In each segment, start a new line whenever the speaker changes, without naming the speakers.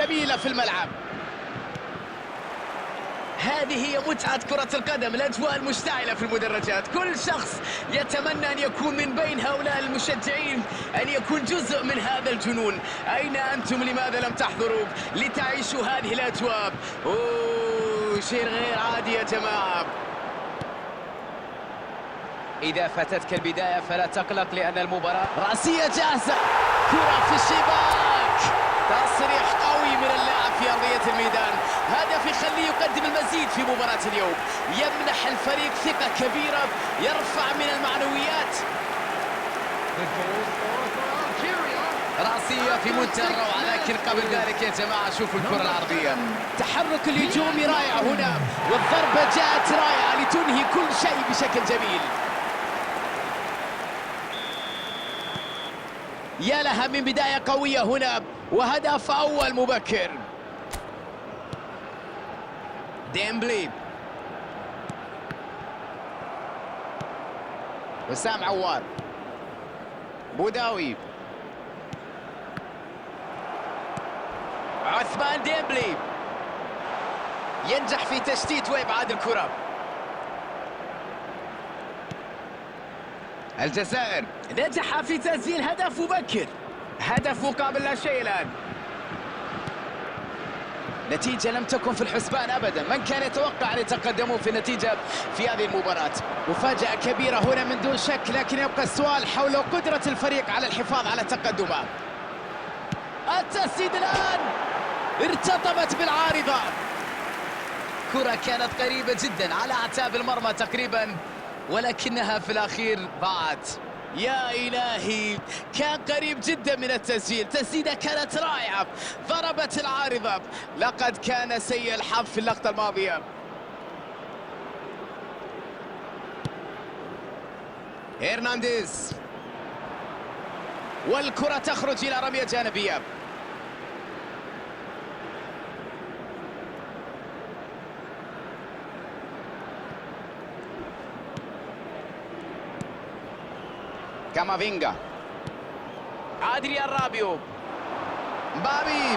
جميلة في الملعب. هذه هي متعة كرة القدم، الأجواء المشتعلة في المدرجات، كل شخص يتمنى أن يكون من بين هؤلاء المشجعين، أن يكون جزء من هذا الجنون. أين أنتم؟ لماذا لم تحضروا لتعيشوا هذه الأجواء؟ أوه، شيء غير عادي يا جماعة. إذا فاتتك البداية فلا تقلق، لأن المباراة رأسية جاهزة، كرة في الشباك، تصريح قوي من اللاعب في أرضية الميدان. هدف يخليه يقدم المزيد في مباراة اليوم، يمنح الفريق ثقة كبيرة، يرفع من المعنويات. رأسية في منتهى الروعة، لكن قبل ذلك يا جماعة شوفوا الكرة العرضية، تحرك الهجومي رائع هنا، والضربة جاءت رائعة لتنهي كل شيء بشكل جميل. يا لها من بداية قوية هنا، وهدف أول مبكر. ديمبلي، وسام عوار، بوداوي، عثمان ديمبلي ينجح في تشتيت وإبعاد الكرة. الجزائر نجح في تسجيل هدف مبكر، هدف مقابل لا شيء الآن. نتيجة لم تكن في الحسبان أبدا، من كان يتوقع أن يتقدموا في النتيجة في هذه المباراة؟ مفاجأة كبيرة هنا من دون شك، لكن يبقى السؤال حول قدرة الفريق على الحفاظ على تقدمه. التسديد الآن ارتطمت بالعارضة، كرة كانت قريبة جدا على أعتاب المرمى تقريبا، ولكنها في الأخير ضاعت. يا إلهي، كان قريب جدا من التسجيل، تسديدة كانت رائعة، ضربت العارضة. لقد كان سيء الحظ في اللقطة الماضية. هرنانديز، والكرة تخرج إلى رمية جانبية. كامافينجا، أدريان رابيو، مبابي،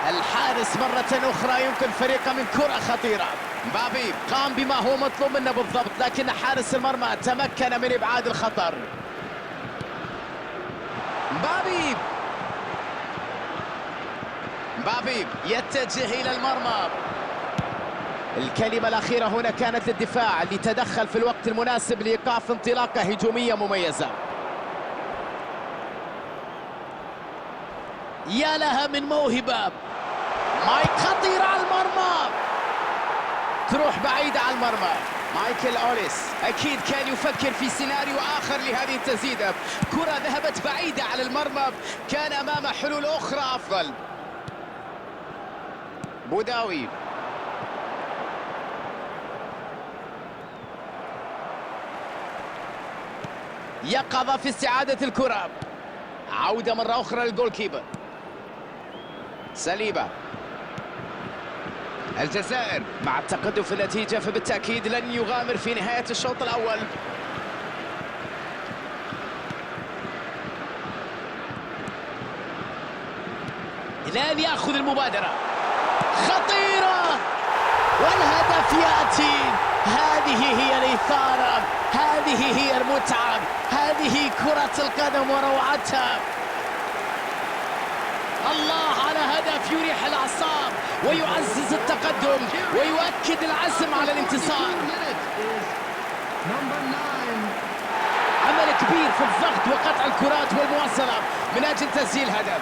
الحارس مرة أخرى يمكن فريقه من كرة خطيرة. مبابي قام بما هو مطلوب منه بالضبط، لكن حارس المرمى تمكن من إبعاد الخطر. مبابي يتجه إلى المرمى. الكلمة الأخيرة هنا كانت للدفاع اللي تدخل في الوقت المناسب لإيقاف انطلاقة هجومية مميزة. يا لها من موهبة، مايك خطيرة على المرمى، تروح بعيدة على المرمى. مايكل أوليس أكيد كان يفكر في سيناريو آخر لهذه التسديدة، كرة ذهبت بعيدة على المرمى، كان أمام حلول أخرى أفضل. بوداوي، يقظة في استعادة الكرة، عودة مرة أخرى للجول كيبر. سليبة، الجزائر مع التقدم في النتيجة فبالتأكيد لن يغامر في نهاية الشوط الأول. الآن يأخذ المبادرة، خطيرة، والهدف يأتي. هذه هي الإثارة، هذه هي المتعة، هذه كرة القدم وروعتها. الله على هدف يريح الأعصاب ويعزز التقدم ويؤكد العزم على الانتصار. عمل كبير في الضغط وقطع الكرات والمواصلة من أجل تسجيل هدف.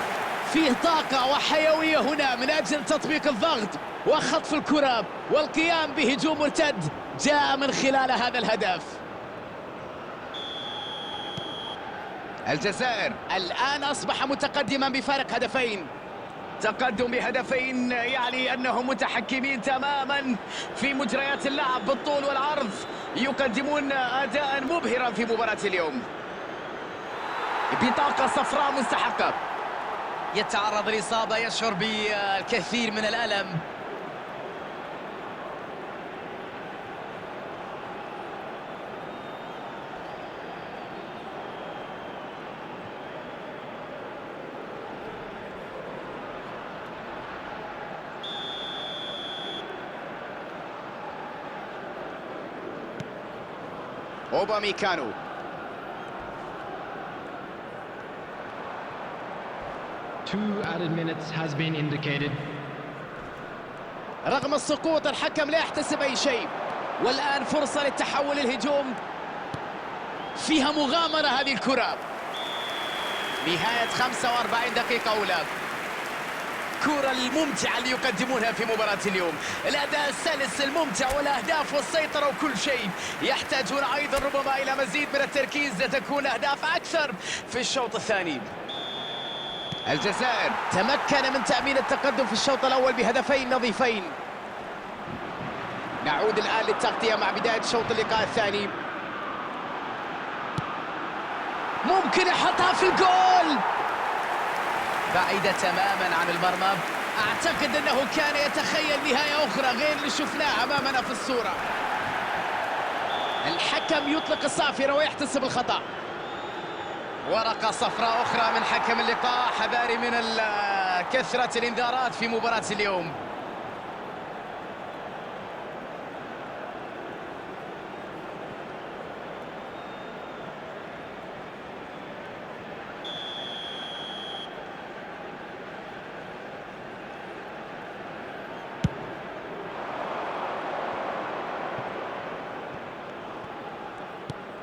فيه طاقة وحيوية هنا من أجل تطبيق الضغط وخطف الكرة والقيام بهجوم مرتد جاء من خلال هذا الهدف. الجزائر الآن أصبح متقدما بفارق هدفين. تقدم بهدفين يعني أنهم متحكمين تماما في مجريات اللعب بالطول والعرض، يقدمون أداء مبهرا في مباراة اليوم. بطاقة صفراء مستحقة. يتعرض للإصابة، يشعر بالكثير من الألم. أوباميكانو.
Two added minutes has been indicated.
رغم السقوط الحكم لا يحتسب أي شيء، والآن فرصة للتحول الهجوم. فيها مغامرة هذه الكرة. نهاية 45 دقيقة أولى. كرة الممتعة اللي يقدمونها في مباراة اليوم، الأداء السلس الممتع والأهداف والسيطرة وكل شيء. يحتاجون أيضا ربما إلى مزيد من التركيز لتكون أهداف أكثر في الشوط الثاني. الجزائر تمكن من تأمين التقدم في الشوط الأول بهدفين نظيفين. نعود الآن للتغطية مع بداية شوط اللقاء الثاني. ممكن يحطها في الجول، بعيدة تماما عن المرمى. أعتقد أنه كان يتخيل نهاية أخرى غير اللي شفناها أمامنا في الصورة. الحكم يطلق الصافرة ويحتسب الخطأ. ورقة صفراء أخرى من حكم اللقاء. حذاري من كثرة الإنذارات في مباراة اليوم.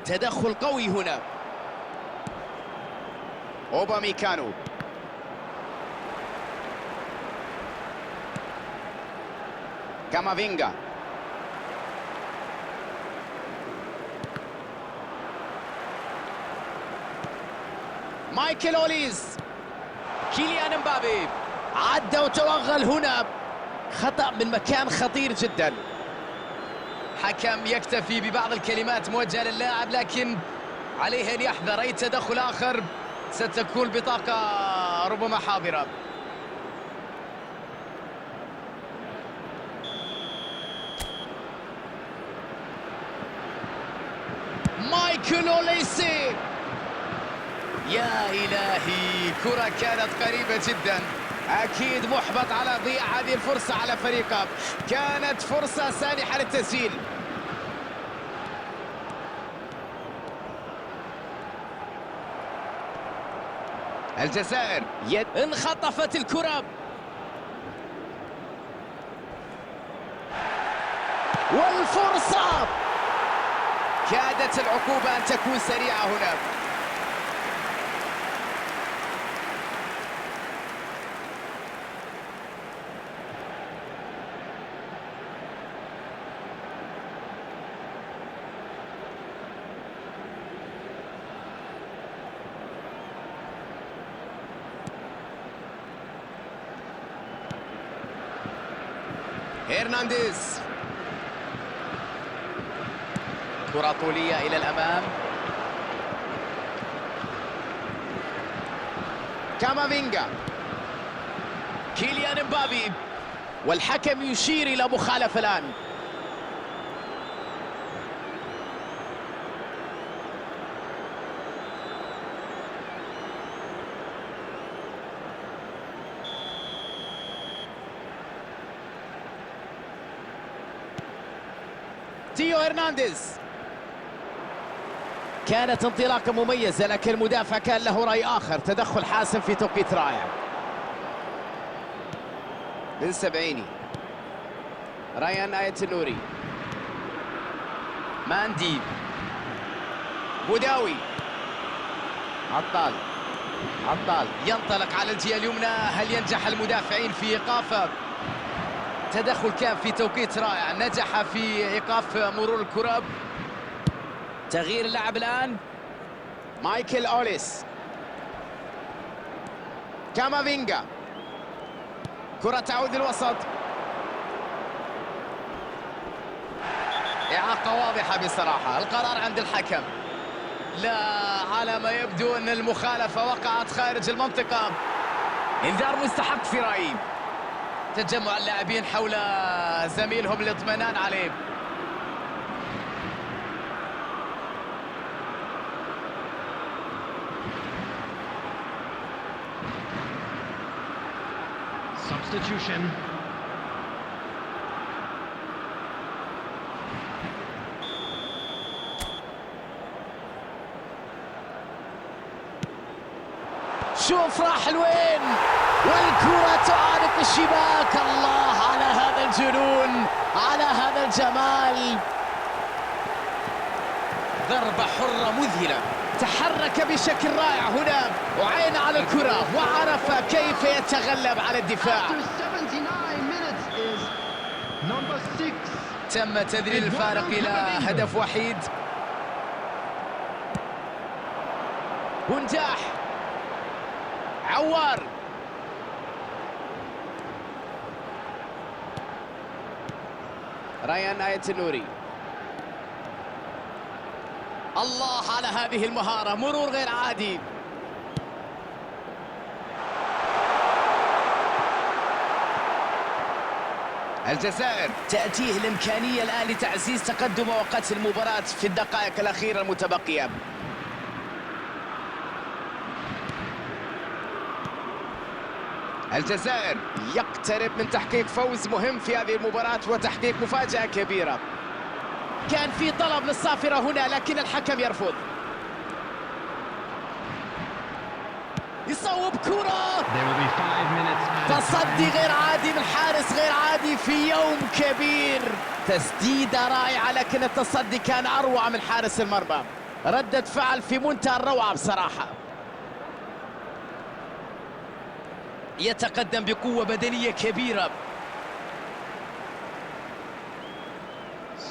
تدخل قوي هنا. أوباميكانو. كامافينجا. مايكل أوليز. كيليان مبابي عدى وتوغل هنا. خطأ من مكان خطير جدا. حكم يكتفي ببعض الكلمات موجهة للاعب، لكن عليه أن يحذر أي تدخل آخر ستكون بطاقة ربما حاضرة. مايكل أوليسي. يا إلهي، كرة كانت قريبة جدا. أكيد محبط على ضياع هذه الفرصة على فريقه. كانت فرصة سانحة للتسجيل. الجزائر انخطفت الكرة، والفرصة كادت العقوبة أن تكون سريعة هنا. هرنانديز. كرة طولية إلى الأمام. كامافينجا. كيليان مبابي، والحكم يشير إلى مخالفة الآن. تيو هرنانديز. كانت انطلاقة مميزة، لكن المدافع كان له رأي آخر. تدخل حاسم في توقيت رائع. بن سبعيني. ريان آيت النوري. ماندي. بوداوي. عطال ينطلق على الجهة اليمنى. هل ينجح المدافعين في إيقافه؟ تدخل كان في توقيت رائع، نجح في إيقاف مرور الكرة. تغيير اللعب الآن. مايكل أوليس. كامافينجا. كرة تعود للوسط. إعاقة واضحة بصراحة. القرار عند الحكم. لا، على ما يبدو أن المخالفة وقعت خارج المنطقة. إنذار مستحق في رأيي. تجمع اللاعبين حول زميلهم للاطمئنان عليه.
Substitution.
شوف راح لوين، والكرة تعانق الشباك. الله على هذا الجنون، على هذا الجمال. ضربة حرة مذهلة، تحرك بشكل رائع هنا وعين على الكرة وعرف كيف يتغلب على الدفاع. تم تذليل الفارق إلى هدف وحيد. بنجاح، عوار، ريان آية النوري. الله على هذه المهارة، مرور غير عادي. الجزائر تأتيه الإمكانية الآن لتعزيز تقدم وقت المباراة في الدقائق الأخيرة المتبقية. الجزائر يقترب من تحقيق فوز مهم في هذه المباراة وتحقيق مفاجأة كبيرة. كان في طلب للصافرة هنا لكن الحكم يرفض. يصوب كرة، تصدي غير عادي من حارس غير عادي في يوم كبير. تسديدة رائعة لكن التصدي كان أروع من حارس المرمى. ردة فعل في منتهى الروعة بصراحة. يتقدم بقوة بدنية كبيرة.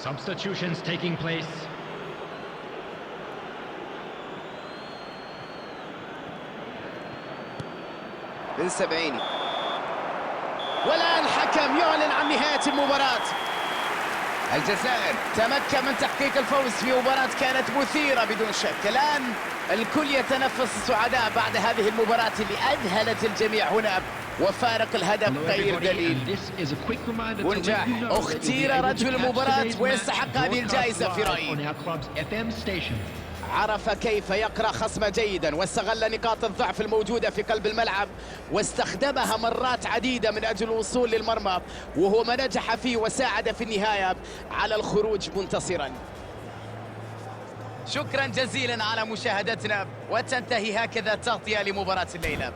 Substitutions taking place.
بن سبعيني، والآن الحكم يعلن عن نهاية المباراة. الجزائر تمكن من تحقيق الفوز في مباراة كانت مثيرة بدون شك. الآن الكل يتنفس السعداء بعد هذه المباراة اللي أذهلت الجميع هنا وفارق الهدف غير دليل. ونجاح اختير رجل المباراة ويستحق هذه الجائزة في رأيي. عرف كيف يقرأ خصمه جيدا واستغل نقاط الضعف الموجودة في قلب الملعب واستخدمها مرات عديدة من أجل الوصول للمرمى، وهو ما نجح فيه وساعد في النهاية على الخروج منتصرا. شكرا جزيلا على مشاهدتنا، وتنتهي هكذا التغطية لمباراة الليلة.